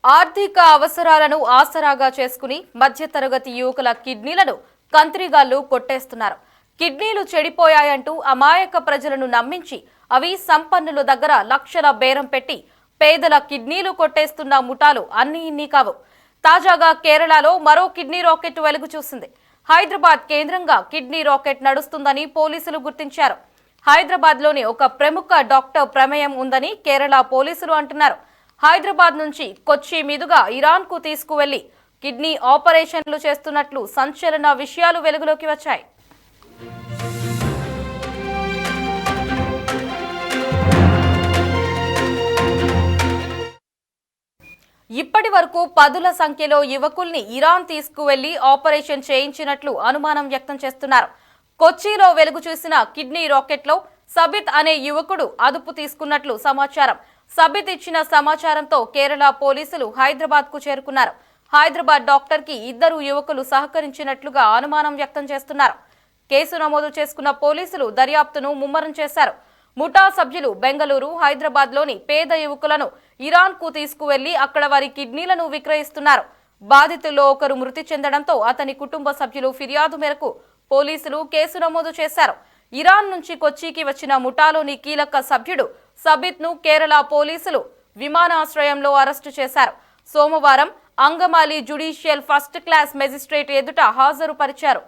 ఆర్థిక అవసరాలను ఆసరాగా చేసుకుని మధ్యతరగతి యువకుల కిడ్నీలను కంత్రిగాళ్లు కొట్టేస్తున్నారు. కిడ్నీలు చెడిపోయాయంటూ అమాయక ప్రజలను నమ్మించి అవి సంపన్నుల దగ్గర లక్షల బేరం పెట్టి పేదల కిడ్నీలు కొట్టేస్తున్న ముఠాలు అన్ని ఇన్ని కావు. తాజాగా కేరళలో మరో కిడ్నీ రాకెట్ వెలుగు చూసింది. హైదరాబాద్ కేంద్రంగా కిడ్నీ రాకెట్ నడుస్తుందని పోలీసులు గుర్తించారు. హైదరాబాద్లోని ఒక ప్రముఖ డాక్టర్ ప్రమేయం ఉందని కేరళ పోలీసులు అంటున్నారు. హైదరాబాద్ నుంచి కొచ్చి మీదుగా ఇరాన్ కు తీసుకువెళ్లి కిడ్నీ ఆపరేషన్లు చేస్తున్నట్లు సంచలన విషయాలు వెలుగులోకి వచ్చాయి. ఇప్పటి వరకు పదుల సంఖ్యలో యువకుల్ని ఇరాన్ తీసుకువెళ్లి ఆపరేషన్ చేయించినట్లు అనుమానం వ్యక్తం చేస్తున్నారు. కొచ్చిలో వెలుగు చూసిన కిడ్నీ రాకెట్ లో సబిత్ అనే యువకుడు అదుపు తీసుకున్నట్లు సమాచారం. సబిత్ ఇచ్చిన సమాచారంతో కేరళ పోలీసులు హైదరాబాద్ కు చేరుకున్నారు. హైదరాబాద్ డాక్టర్ కి ఇద్దరు యువకులు సహకరించినట్లుగా అనుమానం వ్యక్తం చేస్తున్నారు. కేసు నమోదు చేసుకున్న పోలీసులు దర్యాప్తును ముమ్మరం చేశారు. ముఠా సభ్యులు బెంగళూరు, హైదరాబాద్ లోని పేద యువకులను ఇరాన్ కు తీసుకువెళ్లి అక్కడ వారి కిడ్నీలను విక్రయిస్తున్నారు. బాధితుల్లో ఒకరు మృతి చెందడంతో అతని కుటుంబ సభ్యులు ఫిర్యాదు మేరకు పోలీసులు కేసు నమోదు చేశారు. ఇరాన్ నుంచి కొచ్చికి వచ్చిన ముఠాలోని కీలక సభ్యుడు సబిత్ ను కేరళ పోలీసులు విమానాశ్రయంలో అరెస్టు చేశారు. సోమవారం Angamaly judicial first class magistrate ఎదుట హాజరుపరిచారు.